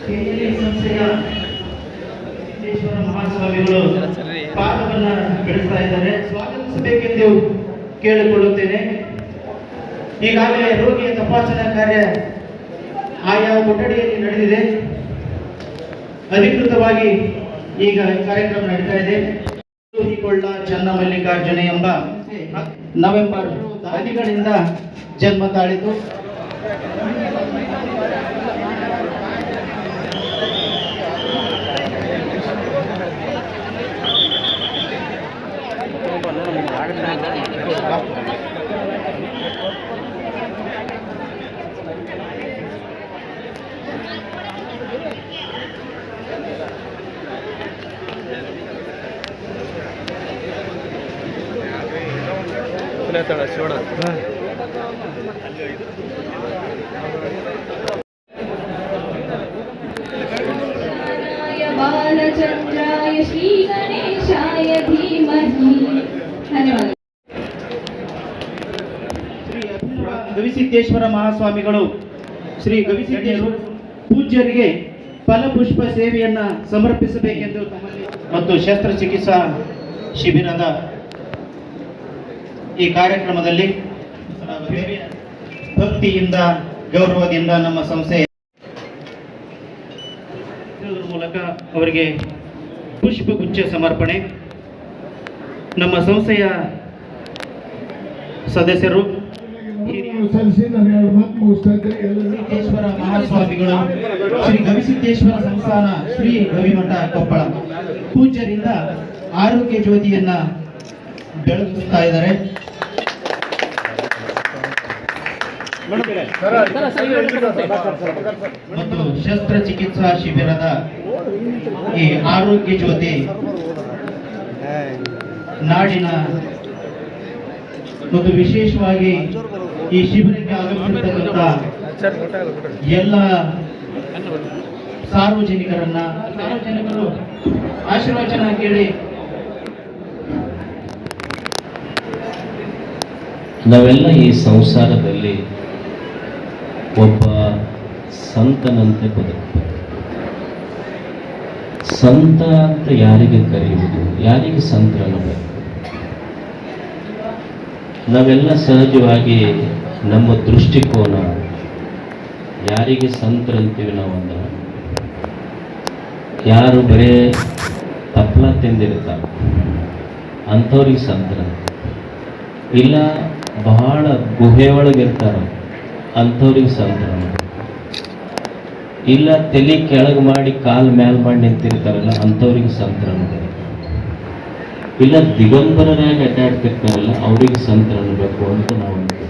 KLE ಸಂಸ್ಥೆಯ ಸಿದ್ದೇಶ್ವರ ಮಹಾಸ್ವಾಮಿಗಳು ಪಾದವನ್ನ ಬೆಳೆಸ್ತಾ ಇದ್ದಾರೆ. ಸ್ವಾಗತಿಸಬೇಕೆಂದು ಕೇಳಿಕೊಳ್ಳುತ್ತೇನೆ. ಈಗಾಗಲೇ ರೋಗಿಯ ತಪಾಸಣಾ ಕಾರ್ಯ ಆಯಾ ಕೊಠಡಿಯಲ್ಲಿ ನಡೆದಿದೆ. ಅಧಿಕೃತವಾಗಿ ಈಗ ಕಾರ್ಯಕ್ರಮ ನಡೀತಾ ಇದೆ. ಕೊಳ್ಳ ಚನ್ನಮಲ್ಲಿಕಾರ್ಜುನ ಎಂಬ ನವೆಂಬರ್ 10ಗಳಿಂದ ಜನ್ಮ ತಾಳಿತು. बालचंद्राय श्री गणेशाय धीमहि. धन्यवाद. ಗವಿಸಿದ್ದೇಶ್ವರ ಮಹಾಸ್ವಾಮಿಗಳು ಶ್ರೀ ಗವಿಸಿದ್ದೇಶ್ವರ ಪೂಜ್ಯರಿಗೆ ಫಲಪುಷ್ಪ ಸೇವೆಯನ್ನ ಸಮರ್ಪಿಸಬೇಕೆಂದು ಮತ್ತು ಶಸ್ತ್ರಚಿಕಿತ್ಸಾ ಶಿಬಿರದ ಈ ಕಾರ್ಯಕ್ರಮದಲ್ಲಿ ಭಕ್ತಿಯಿಂದ ಗೌರವದಿಂದ ನಮ್ಮ ಸಂಸ್ಥೆ ಮೂಲಕ ಅವರಿಗೆ ಪುಷ್ಪಗುಚ್ಛ ಸಮರ್ಪಣೆ. ನಮ್ಮ ಸಂಸ್ಥೆಯ ಸದಸ್ಯರು ಗವಿಸಿದ್ದೇಶ್ವರ ಮಹಾಸ್ವಾಮಿಗಳು ಶ್ರೀ ಗವಿಸಿದ್ದೇಶ್ವರ ಸಂಸ್ಥಾನ ಶ್ರೀ ಗವಿಮಠ ಕೊಪ್ಪಳ ಪೂಜ್ಯರಿಂದ ಆರೋಗ್ಯ ಜ್ಯೋತಿಯನ್ನ ಬೆಳಗಿಸ್ತಾ ಇದ್ದಾರೆ. ಮತ್ತು ಶಸ್ತ್ರಚಿಕಿತ್ಸಾ ಶಿಬಿರದ ಈ ಆರೋಗ್ಯ ಜ್ಯೋತಿ ನಾಡಿನ ಮತ್ತು ವಿಶೇಷವಾಗಿ ಈ ಶಿಬಿರಕ್ಕೆ ಆಗಮಿಸಿರ್ತಕ್ಕಂಥ ಎಲ್ಲ ಸಾರ್ವಜನಿಕರು ಆಶೀರ್ವಚನ ಕೇಳಿ ನಾವೆಲ್ಲ ಈ ಸಂಸಾರದಲ್ಲಿ ಒಬ್ಬ ಸಂತನಂತೆ ಬದುಕಬೇಕು. ಸಂತ ಅಂತ ಯಾರಿಗೆ ಕರೆಯುವುದು, ಯಾರಿಗೆ ಸಂತರನ್ನಬೇಕು? ನಾವೆಲ್ಲ ಸಹಜವಾಗಿ ನಮ್ಮ ದೃಷ್ಟಿಕೋನ ಯಾರಿಗೆ ಸಂತರಂತೀವಿ ನಾವು ಅಂದ್ರೆ, ಯಾರು ಬರೇ ತಪ್ಪಲ ತಿಂದಿರ್ತಾರೆ ಅಂಥವ್ರಿಗೆ ಸಂತರಂತ, ಇಲ್ಲ ಬಹಳ ಗುಹೆ ಒಳಗಿರ್ತಾರ ಅಂಥವ್ರಿಗೆ ಸಂತರ, ಇಲ್ಲ ತಲೆ ಕೆಳಗೆ ಮಾಡಿ ಕಾಲು ಮ್ಯಾಲ್ ಮಾಡಿ ನಿಂತಿರ್ತಾರಲ್ಲ ಅಂಥವ್ರಿಗೆ ಸಂತರ, ಇಲ್ಲ ದಿಗಂಬರರಾಗಿ ಅಡ್ಡಾಡ್ತಿರ್ತಾರಲ್ಲ ಅವ್ರಿಗೆ ಸಂತರ ಅನ್ಬೇಕು ಅಂತ ನಾವು ಅಂತೀವಿ.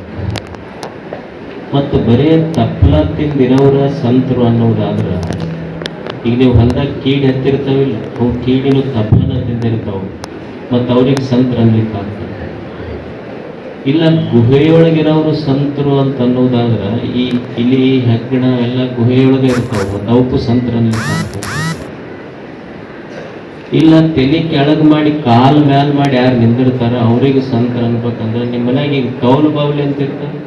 ಮತ್ತು ಬರೇ ತಪ್ಪಲ ತಿಂದಿರೋರ ಸಂತರು ಅನ್ನೋದಾದ್ರೆ, ಈಗ ನೀವು ಹೊಲದಾಗ ಕೀಡಿ ಹತ್ತಿರ್ತಾವಿಲ್ಲ, ಅವು ಕೀಡಿನೂ ತಪ್ಪಲನ ತಿಂದಿರ್ತಾವೆ ಮತ್ತು ಅವ್ರಿಗೆ ಸಂತರ ಅನ್ಲಿಕ್ಕೆ ಆಗ್ತದೆ. ಇಲ್ಲ ಗುಹೆಯೊಳಗಿರೋರು ಸಂತರು ಅಂತ ಅನ್ನೋದಾದ್ರೆ, ಈ ಇಲಿ ಹೆಗ್ಗಣ ಎಲ್ಲ ಗುಹೆಯೊಳಗೆ ಇರ್ತಾವ, ಅವಕ್ಕೂ ಸಂತರ ಅನ್ಲಿಕ್ಕೆ ಆಗ್ತದೆ. ಇಲ್ಲ ತಲೆ ಕೆಳಗೆ ಮಾಡಿ ಕಾಲು ಮ್ಯಾಲ್ ಮಾಡಿ ಯಾರು ನಿಂದಿರ್ತಾರ ಅವ್ರಿಗೆ ಸಂತರ ಅನ್ಬೇಕಂದ್ರೆ, ನಿಮ್ಮ ಮನ್ಯಾಗ ಈಗ ಕೌಲು ಬಾವ್ಲಿ ಅಂತ ಇರ್ತಾರೆ,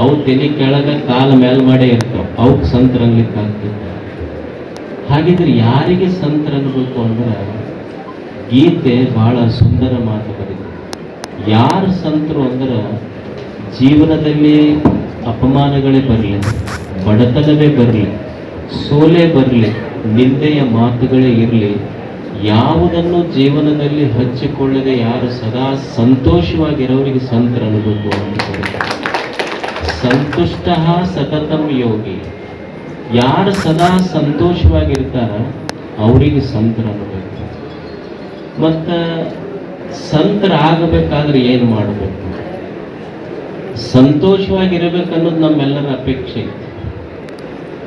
ಅವು ತಲೆ ಕೆಳಗೆ ಕಾಲು ಮ್ಯಾಲ್ ಮಾಡೇ ಇರ್ತಾವ, ಅವಕ್ಕೆ ಸಂತರ ಅನ್ಲಿಕ್ಕೆ ಆಗ್ತದೆ. ಹಾಗಿದ್ರೆ ಯಾರಿಗೆ ಸಂತರ ಅನ್ಬೇಕು ಅಂದ್ರೆ, ಗೀತೆ ಬಹಳ ಸುಂದರ ಮಾತು ಬರೀತಾರೆ. ಯಾರು ಸಂತರು ಅಂದ್ರೆ, ಜೀವನದಲ್ಲಿ ಅಪಮಾನಗಳೇ ಬರಲಿ, ಬಡತನವೇ ಬರಲಿ, ಸೋಲೆ ಬರಲಿ, ನಿಂದೆಯ ಮಾತುಗಳೇ ಇರಲಿ, ಯಾವುದನ್ನು ಜೀವನದಲ್ಲಿ ಹಚ್ಚಿಕೊಳ್ಳದೆ ಯಾರು ಸದಾ ಸಂತೋಷವಾಗಿರೋರಿಗೆ ಸಂತರ ಅನ್ಬೇಕು ಅಂತಾರೆ. ಸಂತುಷ್ಟ ಸತತಂ ಯೋಗಿ, ಯಾರು ಸದಾ ಸಂತೋಷವಾಗಿರ್ತಾರ ಅವರಿಗೆ ಸಂತರ ಅನ್ಬೇಕು. ಮತ್ತು ಸಂತರ ಆಗಬೇಕಾದ್ರೆ ಏನು ಮಾಡಬೇಕು? ಸಂತೋಷವಾಗಿರ್ಬೇಕನ್ನೋದು ನಮ್ಮೆಲ್ಲರ ಅಪೇಕ್ಷೆ ಇತ್ತು.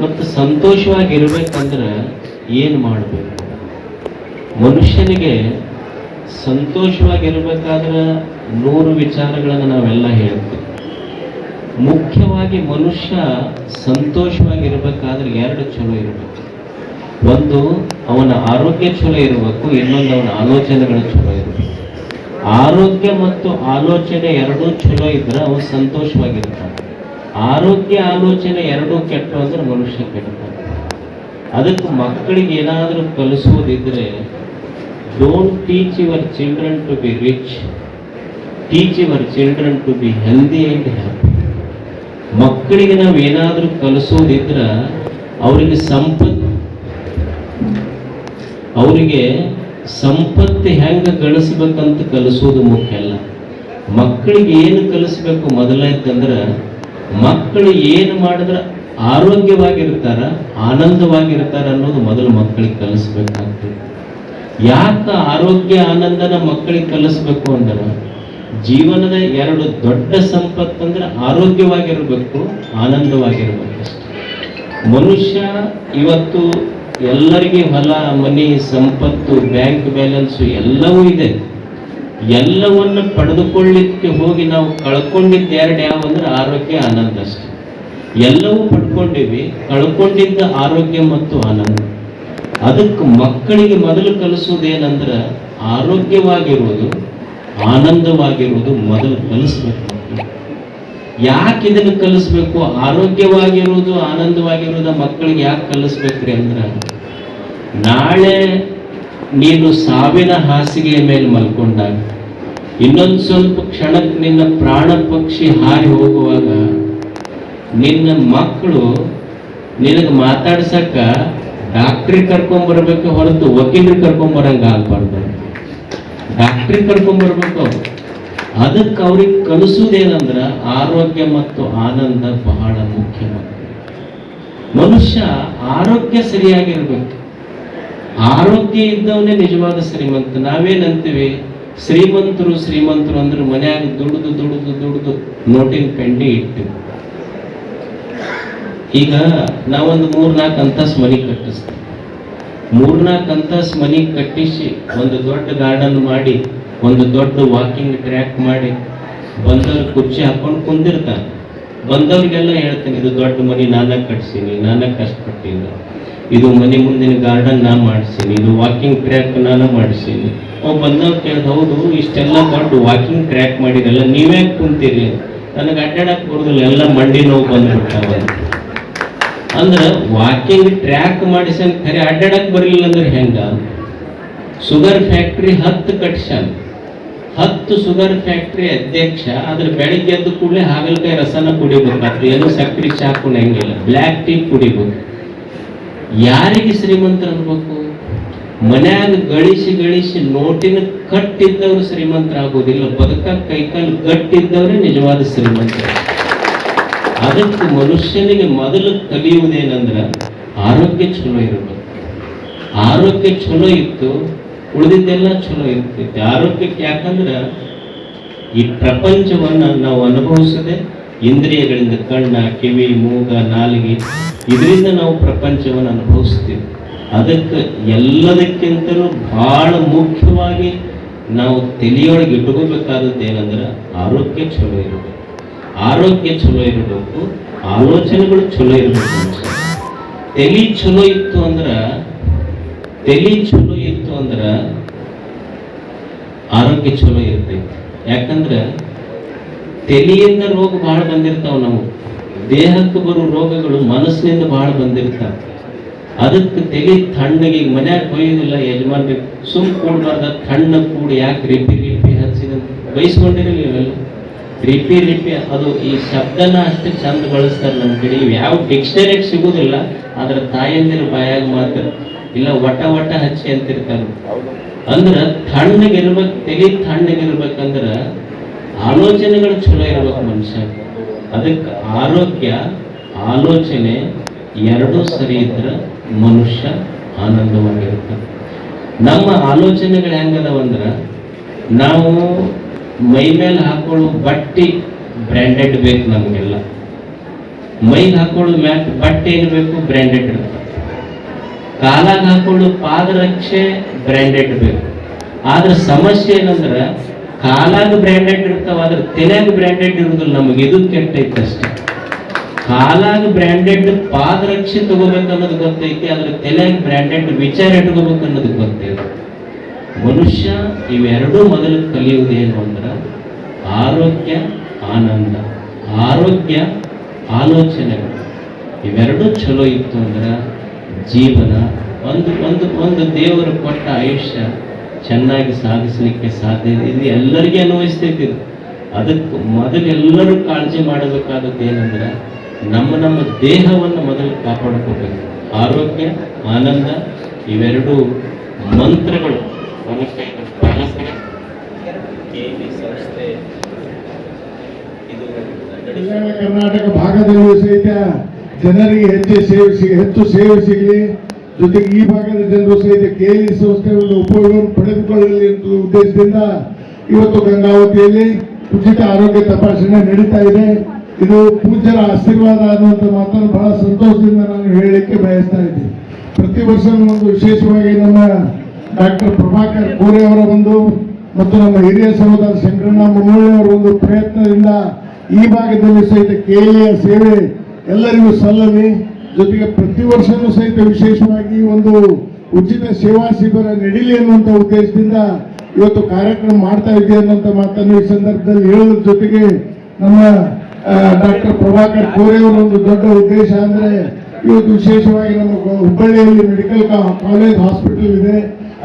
ಮತ್ತು ಸಂತೋಷವಾಗಿರ್ಬೇಕಂದ್ರೆ ಏನು ಮಾಡಬೇಕು? ಮನುಷ್ಯನಿಗೆ ಸಂತೋಷವಾಗಿರ್ಬೇಕಾದ್ರೆ 100 ವಿಚಾರಗಳನ್ನು ನಾವೆಲ್ಲ ಹೇಳ್ತೀವಿ. ಮುಖ್ಯವಾಗಿ ಮನುಷ್ಯ ಸಂತೋಷವಾಗಿರ್ಬೇಕಾದ್ರೆ 2 ಚಲೋ ಇರಬೇಕು. ಒಂದು ಅವನ ಆರೋಗ್ಯ ಚಲೋ ಇರಬೇಕು, ಇನ್ನೊಂದು ಅವನ ಆಲೋಚನೆಗಳು ಚಲೋ ಇರಬೇಕು. ಆರೋಗ್ಯ ಮತ್ತು ಆಲೋಚನೆ ಎರಡೂ ಚಲೋ ಇದ್ರೆ ಅವನು ಸಂತೋಷವಾಗಿರ್ತಾನೆ. ಆರೋಗ್ಯ ಆಲೋಚನೆ ಎರಡೂ ಕೆಟ್ಟು ಅಂದ್ರೆ ಮನುಷ್ಯ ಕೆಡ್ತಾನೆ. ಅದಕ್ಕೆ ಮಕ್ಕಳಿಗೆ ಏನಾದರೂ ಕಲಿಸೋದಿದ್ರೆ, don't teach your children to be rich, teach your children to be healthy and happy. ಮಕ್ಕಳಿಗೆ ನಾವು ಏನಾದರೂ ಕಲಿಸೋದಿದ್ರ ಅವರಿಗೆ ಸಂಪತ್ತು ಹೆಂಗೆ ಗಳಿಸ್ಬೇಕಂತ ಕಲಿಸೋದು ಮುಖ್ಯ ಅಲ್ಲ. ಮಕ್ಕಳಿಗೆ ಏನು ಕಲಿಸ್ಬೇಕು ಮೊದಲನೇದಂದ್ರೆ, ಮಕ್ಕಳು ಏನು ಮಾಡಿದ್ರೆ ಆರೋಗ್ಯವಾಗಿರ್ತಾರ, ಆನಂದವಾಗಿರ್ತಾರ ಅನ್ನೋದು ಮೊದಲು ಮಕ್ಕಳಿಗೆ ಕಲಿಸ್ಬೇಕಾಗ್ತದೆ. ಯಾಕೆ ಆರೋಗ್ಯ ಆನಂದನ ಮಕ್ಕಳಿಗೆ ಕಲಿಸ್ಬೇಕು ಅಂದ್ರೆ, ಜೀವನದ ಎರಡು ದೊಡ್ಡ ಸಂಪತ್ತಂದ್ರೆ ಆರೋಗ್ಯವಾಗಿರ್ಬೇಕು, ಆನಂದವಾಗಿರ್ಬೇಕು ಅಷ್ಟೆ. ಮನುಷ್ಯ ಇವತ್ತು ಎಲ್ಲರಿಗೆ ಹೊಲ, ಮನೆ, ಸಂಪತ್ತು, ಬ್ಯಾಂಕ್ ಬ್ಯಾಲೆನ್ಸು ಎಲ್ಲವೂ ಇದೆ. ಎಲ್ಲವನ್ನು ಪಡೆದುಕೊಳ್ಳಿಕ್ಕೆ ಹೋಗಿ ನಾವು ಕಳ್ಕೊಂಡಿದ್ದ ಎರಡು ಯಾವಂದ್ರೆ ಆರೋಗ್ಯ, ಆನಂದ ಅಷ್ಟೆ. ಎಲ್ಲವೂ ಪಡ್ಕೊಂಡಿವಿ, ಕಳ್ಕೊಂಡಿದ್ದ ಆರೋಗ್ಯ ಮತ್ತು ಆನಂದ. ಅದಕ್ಕೆ ಮಕ್ಕಳಿಗೆ ಮೊದಲು ಕಲಿಸೋದೇನಂದ್ರೆ, ಆರೋಗ್ಯವಾಗಿರುವುದು, ಆನಂದವಾಗಿರುವುದು ಮೊದಲು ಕಲಿಸ್ಬೇಕು. ಯಾಕೆ ಇದನ್ನು ಕಲಿಸ್ಬೇಕು? ಆರೋಗ್ಯವಾಗಿರುವುದು, ಆನಂದವಾಗಿರುವುದು ಮಕ್ಕಳಿಗೆ ಯಾಕೆ ಕಲಿಸ್ಬೇಕ್ರಿ ಅಂದ್ರೆ, ನಾಳೆ ನೀನು ಸಾವಿನ ಹಾಸಿಗೆಯ ಮೇಲೆ ಮಲ್ಕೊಂಡಾಗ, ಇನ್ನೊಂದು ಸ್ವಲ್ಪ ಕ್ಷಣಕ್ಕೆ ನಿನ್ನ ಪ್ರಾಣ ಪಕ್ಷಿ ಹಾರಿ ಹೋಗುವಾಗ, ನಿನ್ನ ಮಕ್ಕಳು ನಿನಗೆ ಮಾತಾಡ್ಸಕ್ಕ ಡಾಕ್ಟ್ರಿಗೆ ಕರ್ಕೊಂಡ್ಬರ್ಬೇಕು ಹೊರತು ವಕೀಲರಿಗೆ ಕರ್ಕೊಂಡ್ಬರಂಗ ಆಗ್ಬಾರ್ದು. ಡಾಕ್ಟ್ರಿಗೆ ಕರ್ಕೊಂಡ್ಬರ್ಬೇಕು ಅವ್ರು. ಅದಕ್ಕೆ ಅವ್ರಿಗೆ ಕಲಿಸೋದೇನಂದ್ರೆ ಆರೋಗ್ಯ ಮತ್ತು ಆನಂದ ಬಹಳ ಮುಖ್ಯ. ಮನುಷ್ಯ ಆರೋಗ್ಯ ಸರಿಯಾಗಿರ್ಬೇಕು. ಆರೋಗ್ಯ ಇದ್ದವನೇ ನಿಜವಾದ ಶ್ರೀಮಂತ. ನಾವೇನಂತೀವಿ, ಶ್ರೀಮಂತರು ಅಂದ್ರೆ ಮನ್ಯಾಗ ದುಡಿದು ನೋಟಿನ ಪೆಂಡಿ ಇಟ್ಟು. ಈಗ ನಾವೊಂದು 3-4 ಅಂತಸ್ತು ಮನೆ ಕಟ್ಟಿಸ್ತೀವಿ. 3-4 ಅಂತಸ್ತು ಮನೆ ಕಟ್ಟಿಸಿ ಒಂದು ದೊಡ್ಡ ಗಾರ್ಡನ್ ಮಾಡಿ, ಒಂದು ದೊಡ್ಡ ವಾಕಿಂಗ್ ಟ್ರ್ಯಾಕ್ ಮಾಡಿ, ಬಂದವ್ರು ಕುರ್ಚಿ ಹಾಕೊಂಡು ಕುಂದಿರ್ತಾರೆ. ಬಂದವ್ರಿಗೆಲ್ಲ ಹೇಳ್ತೇನೆ, ಇದು ದೊಡ್ಡ ಮನೆ ನಾನೇ ಕಟ್ಸೀನಿ, ನಾನೇ ಕಷ್ಟಪಟ್ಟೀನಿ, ಇದು ಮನೆ ಮುಂದಿನ ಗಾರ್ಡನ್ ನಾ ಮಾಡಿಸೀನಿ, ಇದು ವಾಕಿಂಗ್ ಟ್ರ್ಯಾಕ್ ನಾನು ಮಾಡಿಸೀನಿ. ಅವ್ ಬಂದವ್ರು ಕೇಳಿದ್, ಹೌದು ಇಷ್ಟೆಲ್ಲ ದೊಡ್ಡ ವಾಕಿಂಗ್ ಟ್ರ್ಯಾಕ್ ಮಾಡಿರಲ್ಲ, ನೀವ್ಯಾಕೆ ಕುಂತೀರಿ? ನನಗೆ ಅಡ್ಡಾಡಕ್ ಬರೋದಿಲ್ಲ, ಎಲ್ಲ ಮಂಡಿ ನೋವು ಬಂದ್ಬಿಟ್ಟಾವ. ಅಂದ್ರೆ ವಾಕಿಂಗ್ ಟ್ರ್ಯಾಕ್ ಮಾಡಿಸನ್, ಖರೆ ಅಡ್ಡಾಡಕ್ ಬರಲಿಲ್ಲ ಅಂದ್ರೆ ಹೆಂಗ? ಶುಗರ್ ಫ್ಯಾಕ್ಟ್ರಿ 10 ಕಟ್ಸ್ಯಾನ, 10 ಶುಗರ್ ಫ್ಯಾಕ್ಟ್ರಿ ಅಧ್ಯಕ್ಷ. ಅದ್ರ ಬೆಳಿಗ್ಗೆ ಎದ್ದು ಕೂಡಲೇ ಹಾಗಲಕಾಯಿ ರಸನ ಕುಡಿಬೇಕಾಗ್ತದೆ, ಏನು ಸಕ್ಕರೆ ಚಾ ಕುಡಿಯಂಗಿಲ್ಲ, ಬ್ಲ್ಯಾಕ್ ಟೀ ಕುಡಿಬೇಕು. ಯಾರಿಗೆ ಶ್ರೀಮಂತರು ಅನ್ಬೇಕು? ಮನ್ಯಾಗ ಗಳಿಸಿ ನೋಟಿನ ಕಟ್ಟಿದ್ದವರು ಶ್ರೀಮಂತರಾಗೋದಿಲ್ಲ, ಬದುಕ ಕೈಕಾಲು ಗಟ್ಟಿದ್ದವರೇ ನಿಜವಾದ ಶ್ರೀಮಂತರು. ಅದಕ್ಕೆ ಮನುಷ್ಯನಿಗೆ ಮೊದಲು ಕಲಿಯುವುದೇನಂದ್ರ ಆರೋಗ್ಯ ಚಲೋ ಇರಬೇಕು. ಆರೋಗ್ಯ ಚಲೋ ಇತ್ತು, ಉಳಿದಿದ್ದೆಲ್ಲ ಚಲೋ ಇರ್ತೈತಿ. ಆರೋಗ್ಯಕ್ಕೆ ಯಾಕಂದ್ರೆ ಈ ಪ್ರಪಂಚವನ್ನ ನಾವು ಅನುಭವಿಸದೆ ಇಂದ್ರಿಯಗಳಿಂದ, ಕಣ್ಣ, ಕಿವಿ, ಮೂಗ, ನಾಲಿಗೆ, ಇದರಿಂದ ನಾವು ಪ್ರಪಂಚವನ್ನು ಅನುಭವಿಸ್ತೀವಿ. ಅದಕ್ಕೆ ಎಲ್ಲದಕ್ಕಿಂತಲೂ ಬಹಳ ಮುಖ್ಯವಾಗಿ ನಾವು ತಲೆಯೊಳಗೆ ಇಟ್ಕೋಬೇಕಾದದ್ದು ಏನಂದ್ರೆ ಆರೋಗ್ಯ ಚಲೋ ಇರಬೇಕು. ಆರೋಗ್ಯ ಚಲೋ ಇರಬೇಕು, ಆಲೋಚನೆಗಳು ಚಲೋ ಇರಬೇಕು. ತಲೆ ಚಲೋ ಇತ್ತು ಅಂದ್ರೆ ಆರೋಗ್ಯ ಚಲೋ ಇರ್ತೈತಿ. ಯಾಕಂದ್ರೆ ತಲೆಯಿಂದ ರೋಗ ಬಹಳ ಬಂದಿರ್ತಾವ. ನಾವು ದೇಹಕ್ಕೆ ಬರೋ ರೋಗಗಳು ಮನಸ್ಸಿನಿಂದ ಬಹಳ ಬಂದಿರ್ತಾವ. ಅದಕ್ಕೆ ತಲೆ ತಣ್ಣಗೆ, ಈಗ ಮನ್ಯಾಗ ಕೊಯ್ಯೋದಿಲ್ಲ ಯಜಮಾನ್ರಿಗೆ, ಸುಮ್ ಕೂಡ್ಬಾರ್ದ, ತಣ್ಣ ಕೂಡಿ ಯಾಕೆ ರಿಪಿ ಹಚ್ಚಿದಂತ ಬಯಸ್ಕೊಂಡಿರಲಿ. ಇವೆಲ್ಲ ರಿಪಿ ಅದು ಈ ಶಬ್ದನ ಅಷ್ಟೇ ಚಂದ ಬಳಸ್ತಾರೆ ನಮ್ಮ ಕಡೆ. ಇವು ಯಾವ ಡಿಕ್ಷನರಿ ಸಿಗುದಿಲ್ಲ, ಆದ್ರೆ ತಾಯಂದಿರ ಬಾಯಾಗ ಮಾತ್ರ ಇಲ್ಲ ವಟ ಹಚ್ಚಿ ಅಂತಿರ್ತಾರೆ. ಅಂದ್ರ ತಣ್ಣಗಿರ್ಬೇಕು, ತಲೆ ತಣ್ಣಗಿರ್ಬೇಕಂದ್ರ ಆಲೋಚನೆಗಳು ಚಲೋ ಇರ್ಬೇಕು ಮನುಷ್ಯ. ಅದಕ್ಕೆ ಆರೋಗ್ಯ, ಆಲೋಚನೆ ಎರಡೂ ಸರಿ ಇದ್ರೆ ಮನುಷ್ಯ ಆನಂದವಾಗಿರ್ತಾನೆ. ನಮ್ಮ ಆಲೋಚನೆಗಳು ಹೆಂಗದವಂದ್ರ, ನಾವು ಮೈ ಮೇಲೆ ಹಾಕೊಳ್ಳೋ ಬಟ್ಟೆ ಬ್ರ್ಯಾಂಡೆಡ್ ಬೇಕು ನಮಗೆಲ್ಲ. ಮೈಗೆ ಹಾಕೊಳ್ಳೋ ಬಟ್ಟೆ ಏನು ಬೇಕು? ಬ್ರ್ಯಾಂಡೆಡ್ ಇರ್ತದೆ. ಕಾಲಾಗ ಹಾಕೊಳ್ಳೋ ಪಾದರಕ್ಷೆ ಬ್ರ್ಯಾಂಡೆಡ್ ಬೇಕು. ಆದ್ರೆ ಸಮಸ್ಯೆ ಏನಂದ್ರೆ ಕಾಲಾಗ ಬ್ರ್ಯಾಂಡೆಡ್ ಇರ್ತಾವ, ಆದ್ರೆ ತಲೆಯಾಗ ಬ್ರ್ಯಾಂಡೆಡ್ ಇರುವುದಿಲ್ಲ. ನಮಗೆ ಇದು ಕೆಟ್ಟೈತೆ ಅಷ್ಟೇ. ಕಾಲಾಗ ಬ್ರ್ಯಾಂಡೆಡ್ ಪಾದರಕ್ಷೆ ತಗೋಬೇಕು ಅನ್ನೋದು ಗೊತ್ತೈತಿ, ಆದ್ರೆ ತಲೆಯಾಗ ಬ್ರ್ಯಾಂಡೆಡ್ ವಿಚಾರ ಇಟ್ಕೋಬೇಕು ಅನ್ನೋದು ಗೊತ್ತೈತಿ. ಮನುಷ್ಯ ಇವೆರಡೂ ಮೊದಲು ಕಲಿಯುವುದೇನು ಅಂದ್ರೆ ಆರೋಗ್ಯ, ಆನಂದ. ಆರೋಗ್ಯ, ಆಲೋಚನೆಗಳು ಇವೆರಡೂ ಚಲೋ ಇತ್ತು ಅಂದ್ರೆ ಜೀವನ, ಒಂದು ದೇವರು ಕೊಟ್ಟ ಆಯುಷ್ಯ ಚೆನ್ನಾಗಿ ಸಾಗಿಸಲಿಕ್ಕೆ ಸಾಧ್ಯ ಇದೆ. ಇದು ಎಲ್ಲರಿಗೂ ಅನ್ವಯಿಸ್ತೈತಿ. ಇದು ಅದಕ್ಕೆ ಮೊದಲು ಎಲ್ಲರೂ ಕಾಳಜಿ ಮಾಡಬೇಕಾದದ್ದು ಏನಂದ್ರೆ ನಮ್ಮ ದೇಹವನ್ನು ಮೊದಲು ಕಾಪಾಡ್ಕೋಬೇಕು. ಆರೋಗ್ಯ, ಆನಂದ ಇವೆರಡು ಮಂತ್ರಗಳು ಸಂಸ್ಥೆ ಇದು ಕಲ್ಯಾಣ ಕರ್ನಾಟಕ ಭಾಗದಲ್ಲೂ ಸಹಿತ ಜನರಿಗೆ ಹೆಚ್ಚು ಸೇವೆ ಸಿಗಲಿ, ಜೊತೆಗೆ ಈ ಭಾಗದ ಜನರು ಸಹಿತ KLE ಸಂಸ್ಥೆ ಒಂದು ಉಪಯೋಗವನ್ನು ಪಡೆದುಕೊಳ್ಳಲಿ ಎಂಬ ಉದ್ದೇಶದಿಂದ ಇವತ್ತು ಗಂಗಾವತಿಯಲ್ಲಿ ಉಚಿತ ಆರೋಗ್ಯ ತಪಾಸಣೆ ನಡೀತಾ ಇದೆ. ಇದು ಪೂಜ್ಯರ ಆಶೀರ್ವಾದ ಅನ್ನುವಂಥ ಮಾತನ್ನು ಬಹಳ ಸಂತೋಷದಿಂದ ನಾನು ಹೇಳಲಿಕ್ಕೆ ಬಯಸ್ತಾ ಇದ್ದೀನಿ. ಪ್ರತಿ ವರ್ಷ ಒಂದು ವಿಶೇಷವಾಗಿ ನಮ್ಮ ಡಾಕ್ಟರ್ ಪ್ರಭಾಕರ್ ಕೋರೆ ಅವರ ಮತ್ತು ನಮ್ಮ ಹಿರಿಯ ಸಹೋದರ ಶಂಕರಣ್ಣ ಮುನ್ನೋಳಿ ಅವರ ಒಂದು ಪ್ರಯತ್ನದಿಂದ ಈ ಭಾಗದಲ್ಲಿ ಸಹಿತ KLE ಸೇವೆ ಎಲ್ಲರಿಗೂ ಸಲ್ಲಲಿ. ಜೊತೆಗೆ ಪ್ರತಿ ವರ್ಷವೂ ಸಹಿತ ವಿಶೇಷವಾಗಿ ಒಂದು ಉಚಿತ ಸೇವಾ ಶಿಬಿರ ನಡೀಲಿ ಅನ್ನುವಂಥ ಉದ್ದೇಶದಿಂದ ಇವತ್ತು ಕಾರ್ಯಕ್ರಮ ಮಾಡ್ತಾ ಇದೆ ಅನ್ನುವಂಥ ಮಾತನ್ನು ಈ ಸಂದರ್ಭದಲ್ಲಿ ಹೇಳೋದ್ರ ಜೊತೆಗೆ ನಮ್ಮ ಡಾಕ್ಟರ್ ಪ್ರಭಾಕರ್ ಕೋರೆ ಅವರ ಒಂದು ದೊಡ್ಡ ಉದ್ದೇಶ ಅಂದ್ರೆ ಇವತ್ತು ವಿಶೇಷವಾಗಿ ನಮ್ಮ ಹುಬ್ಬಳ್ಳಿಯಲ್ಲಿ ಮೆಡಿಕಲ್ ಕಾಲೇಜ್ ಹಾಸ್ಪಿಟಲ್ ಇದೆ,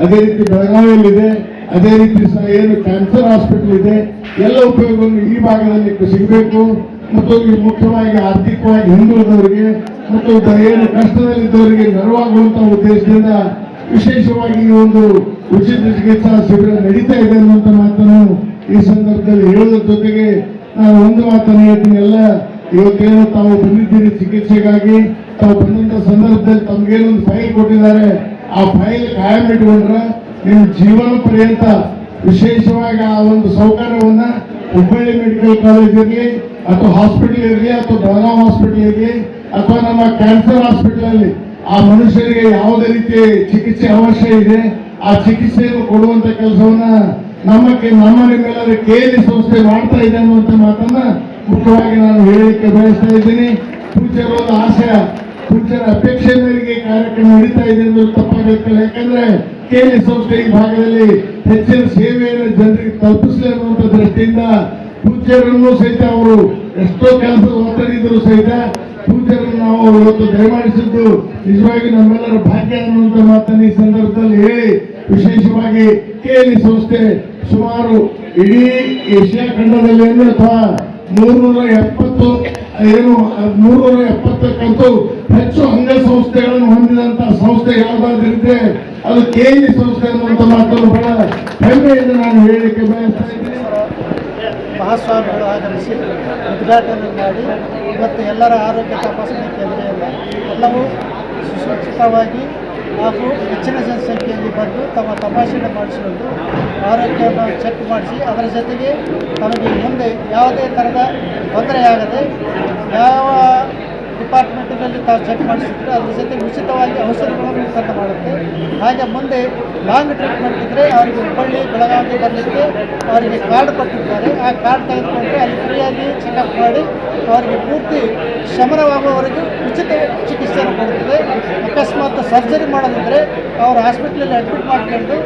ಅದೇ ರೀತಿ ಬೆಳಗಾವಿಯಲ್ಲಿದೆ, ಅದೇ ರೀತಿ ಏನು ಕ್ಯಾನ್ಸರ್ ಹಾಸ್ಪಿಟಲ್ ಇದೆ. ಎಲ್ಲ ಉಪಯೋಗವನ್ನು ಈ ಭಾಗದಲ್ಲಿ ಸಿಗಬೇಕು ಮತ್ತು ಮುಖ್ಯವಾಗಿ ಆರ್ಥಿಕವಾಗಿ ಹಿಂದುಳಿದವರಿಗೆ ಮತ್ತು ಏನು ಕಷ್ಟದಲ್ಲಿದ್ದವರಿಗೆ ನೆರವಾಗುವಂತ ಉದ್ದೇಶದಿಂದ ವಿಶೇಷವಾಗಿ ಈ ಒಂದು ಉಚಿತ ಚಿಕಿತ್ಸಾ ಶಿಬಿರ ನಡೀತಾ ಇದೆ ಅನ್ನುವಂಥ ಮಾತನ್ನು ಈ ಸಂದರ್ಭದಲ್ಲಿ ಹೇಳೋದ್ರ ಜೊತೆಗೆ ನಾನು ಒಂದು ಮಾತನ್ನು ಹೇಳ್ತೀನಿ. ಎಲ್ಲ ಇವತ್ತೇನು ತಾವು ಬಂದಿದ್ದೀರಿ ಚಿಕಿತ್ಸೆಗಾಗಿ, ತಾವು ಬಂದಂತ ಸಂದರ್ಭದಲ್ಲಿ ತಮ್ಗೇನೊಂದು ಫೈಲ್ ಕೊಟ್ಟಿದ್ದಾರೆ, ಆ ಫೈಲ್ ಕಾಯಂ ಇಟ್ಕೊಂಡ್ರೆ ನಿಮ್ಮ ಜೀವನ ಪರ್ಯಂತ ವಿಶೇಷವಾಗಿ ಆ ಒಂದು ಸೌಕರ್ಯವನ್ನ ಹುಬ್ಬಳ್ಳಿ ಮೆಡಿಕಲ್ ಕಾಲೇಜ್ ಇರಲಿ ಅಥವಾ ಹಾಸ್ಪಿಟಲ್ ಇರಲಿ ಅಥವಾ ಬೆಳಗಾವಿ ಹಾಸ್ಪಿಟಲ್ ಇರಲಿ ಅಥವಾ ನಮ್ಮ ಕ್ಯಾನ್ಸರ್ ಹಾಸ್ಪಿಟಲ್ ಅಲ್ಲಿ ಆ ಮನುಷ್ಯರಿಗೆ ಯಾವುದೇ ರೀತಿ ಚಿಕಿತ್ಸೆ ಅವಶ್ಯ ಇದೆ ಆ ಚಿಕಿತ್ಸೆಯನ್ನು ಕೊಡುವಂತ ಕೆಲಸವನ್ನ ನಮ್ಮ ನಿಮ್ಮೆಲ್ಲರ KLE ಸಂಸ್ಥೆ ಮಾಡ್ತಾ ಇದೆ ಅನ್ನುವಂಥ ಮಾತನ್ನ ಮುಖ್ಯವಾಗಿ ನಾನು ಹೇಳಲಿಕ್ಕೆ ಬಯಸ್ತಾ ಇದ್ದೀನಿ. ಪೂಜ್ಯರ ಒಂದು ಆಶಯ, ಪೂಜ್ಯರ ಅಪೇಕ್ಷೆ ಮೇರೆಗೆ ಕಾರ್ಯಕ್ರಮ ನಡೀತಾ ಇದೆ ಎಂದು ತಪ್ಪಾಗುತ್ತಿಲ್ಲ. ಯಾಕಂದ್ರೆ KLE ಸಂಸ್ಥೆ ಈ ಭಾಗದಲ್ಲಿ ಹೆಚ್ಚಿನ ಸೇವೆಯನ್ನು ಜನರಿಗೆ ತಲುಪಿಸಲಿ ಅನ್ನುವಂಥ ದೃಷ್ಟಿಯಿಂದ ಪೂಜ್ಯರನ್ನು ಸಹಿತ ಅವರು ಎಷ್ಟೋ ಕೆಲಸದ ಒತ್ತಡ ಇದ್ದರೂ ಸಹಿತ ಪೂಜ್ಯರನ್ನು ನಾವು ಇವತ್ತು ದಯಮಾಡಿಸಿದ್ದು ನಿಜವಾಗಿ ನಮ್ಮೆಲ್ಲರ ಭಾಗ್ಯ ಅನ್ನುವಂಥ ಮಾತನ್ನು ಈ ಸಂದರ್ಭದಲ್ಲಿ ಹೇಳಿ, ವಿಶೇಷವಾಗಿ KLE ಸಂಸ್ಥೆ ಸುಮಾರು ಇಡೀ ಏಷ್ಯಾ ಖಂಡದಲ್ಲಿ ಅಥವಾ 370ಕ್ಕಂತೂ ಹೆಚ್ಚು ಅಂಗಸಂಸ್ಥೆಗಳನ್ನು ಹೊಂದಿದಂತ ಸಂಸ್ಥೆ ಯಾವುದಾದ್ರಿದ್ರೆ ಅದು KLE ಸಂಸ್ಥೆ ಅನ್ನುವಂಥ ಮಾತನ್ನು ಬಹಳ ಹೆಮ್ಮೆಯಿಂದ ನಾನು ಹೇಳಲಿಕ್ಕೆ ಬಯಸ್ತಾ ಇದ್ದೀನಿ. ಮಹಾಸ್ವಾಮಿಗಳು ಆಗಮಿಸಿ ಉದ್ಘಾಟನೆ ಮಾಡಿ ಇವತ್ತು ಎಲ್ಲರ ಆರೋಗ್ಯ ತಪಾಸಣೆ ಕೇಂದ್ರದಿಂದ ಎಲ್ಲವೂ ಸುಸಜ್ಜಿತವಾಗಿ ಹಾಗೂ ಹೆಚ್ಚಿನ ಜನಸಂಖ್ಯೆಯಲ್ಲಿ ಬಂದು ತಮ್ಮ ತಪಾಸಣೆ ಮಾಡಿಸಿಕೊಂಡು ಆರೋಗ್ಯವನ್ನು ಚೆಕ್ ಮಾಡಿಸಿ ಅದರ ಜೊತೆಗೆ ತಮಗೆ ಮುಂದೆ ಯಾವುದೇ ಥರದ ತೊಂದರೆಯಾಗದೆ ಯಾವ ಡಿಪಾರ್ಟ್ಮೆಂಟಿನಲ್ಲಿ ತಾವು ಚೆಕ್ ಮಾಡಿಸಿದ್ರೆ ಅದ್ರ ಜೊತೆಗೆ ಉಚಿತವಾಗಿ ಔಷಧಿಗಳನ್ನು ವಿತರಣೆ ಮಾಡುತ್ತೆ. ಹಾಗೆ ಮುಂದೆ ಲಾಂಗ್ ಟ್ರೀಟ್ಮೆಂಟ್ ಇದ್ದರೆ ಅವರಿಗೆ ಹುಬ್ಬಳ್ಳಿ ಬೆಳಗಾವಿ ಬರಲಿಕ್ಕೆ ಅವರಿಗೆ ಕಾರ್ಡ್ ಕೊಟ್ಟಿದ್ದಾರೆ. ಆ ಕಾರ್ಡ್ ತೆಗೆದುಕೊಂಡ್ರೆ ಅಲ್ಲಿ ಫ್ರೀಯಾಗಿ ಚೆಕಪ್ ಮಾಡಿ ಅವರಿಗೆ ಪೂರ್ತಿ ಶಮನವಾಗುವವರೆಗೂ ಉಚಿತ ಚಿಕಿತ್ಸೆಯನ್ನು ಕೊಡುತ್ತದೆ. ಅಕಸ್ಮಾತ್ ಸರ್ಜರಿ ಮಾಡೋದಿದ್ದರೆ ಅವರು ಹಾಸ್ಪಿಟ್ಲಲ್ಲಿ ಅಡ್ಮಿಟ್ ಮಾಡಿಕೊಂಡು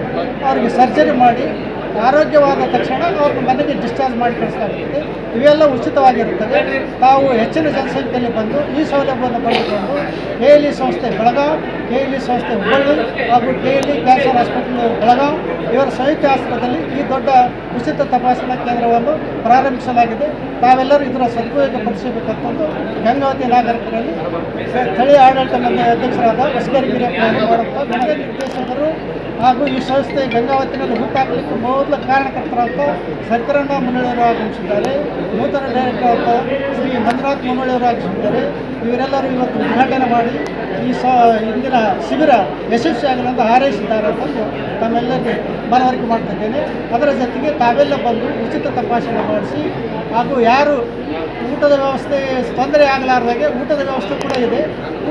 ಅವರಿಗೆ ಸರ್ಜರಿ ಮಾಡಿ ಆರೋಗ್ಯವಾದ ತಕ್ಷಣ ಅವ್ರನ್ನ ಮನೆಗೆ ಡಿಸ್ಚಾರ್ಜ್ ಮಾಡಿ ಕಳಿಸಲಾಗುತ್ತದೆ. ಇವೆಲ್ಲ ಉಚಿತವಾಗಿರುತ್ತದೆ. ತಾವು ಹೆಚ್ಚಿನ ಜನಸಂಖ್ಯೆಯಲ್ಲಿ ಬಂದು ಈ ಸೌಲಭ್ಯವನ್ನು ಪಡೆದುಕೊಂಡು KLE ಸಂಸ್ಥೆ ಬೆಳಗಾವಿ, KLE ಸಂಸ್ಥೆ ಹುಬ್ಬಳ್ಳಿ ಹಾಗೂ KLE ಕ್ಯಾನ್ಸರ್ ಹಾಸ್ಪಿಟಲ್ ಬೆಳಗಾವಿ ಇವರ ಸಂಯುಕ್ತ ಆಶ್ರಯದಲ್ಲಿ ಈ ದೊಡ್ಡ ಉಚಿತ ತಪಾಸಣಾ ಕೇಂದ್ರವನ್ನು ಪ್ರಾರಂಭಿಸಲಾಗಿದೆ. ತಾವೆಲ್ಲರೂ ಇದರ ಸದುಪಯೋಗ ಪಡಿಸಬೇಕಂತಂದು ಗಂಗಾವತಿ ನಾಗರಿಕರಲ್ಲಿ ಸ್ಥಳೀಯ ಆಡಳಿತ ಮಂಡಳಿ ಅಧ್ಯಕ್ಷರಾದ ಹೊಸಗೇರಿ ಗಿರಿಯಪ್ಪನವರು ಮಾಡುತ್ತಾ ನನಗೆ ನಿರ್ದೇಶಕರು ಹಾಗೂ ಈ ಸಂಸ್ಥೆ ಗಂಗಾವತಿನಲ್ಲಿ ಹುಟ್ಟಾಕಲಿಕ್ಕೆ ಮೊದಲ ಕಾರಣಕರ್ತರಾದ ಶಂಕರಣ್ಣ ಮುನ್ನೋಳಿಯವರು ಆಗಮಿಸಿದ್ದಾರೆ. ನೂತನ ಡೈರೆಕ್ಟರ್ ಆದ ಶ್ರೀ ಮಂಜುನಾಥ್ ಮುನ್ನೋಳಿಯವರು ಆಗಮಿಸಿದ್ದಾರೆ. ಇವರೆಲ್ಲರೂ ಇವತ್ತು ಉದ್ಘಾಟನೆ ಮಾಡಿ ಇಂದಿನ ಶಿಬಿರ ಯಶಸ್ವಿಯಾಗಲಿ ಅಂತ ಹಾರೈಸಿದ್ದಾರೆ ಅಂತಂದು ತಮ್ಮೆಲ್ಲರಿಗೆ ಮನವರಿಕೆ ಮಾಡ್ತಿದ್ದೇನೆ. ಅದರ ಜೊತೆಗೆ ತಾವೆಲ್ಲ ಬಂದು ಉಚಿತ ತಪಾಸಣೆ ಮಾಡಿಸಿ ಹಾಗೂ ಯಾರು ಊಟದ ವ್ಯವಸ್ಥೆ ತೊಂದರೆ ಆಗಲಾರ್ದಾಗೆ ಊಟದ ವ್ಯವಸ್ಥೆ ಕೂಡ ಇದೆ.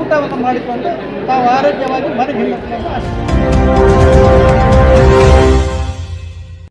ಊಟವನ್ನು ಮಾಡಿಕೊಂಡು ತಾವು ಆರೋಗ್ಯವಾಗಿ ಮನೆಗೆ ಹಿಂದಿರುಗಲು ಆಶಿಸುತ್ತೇನೆ.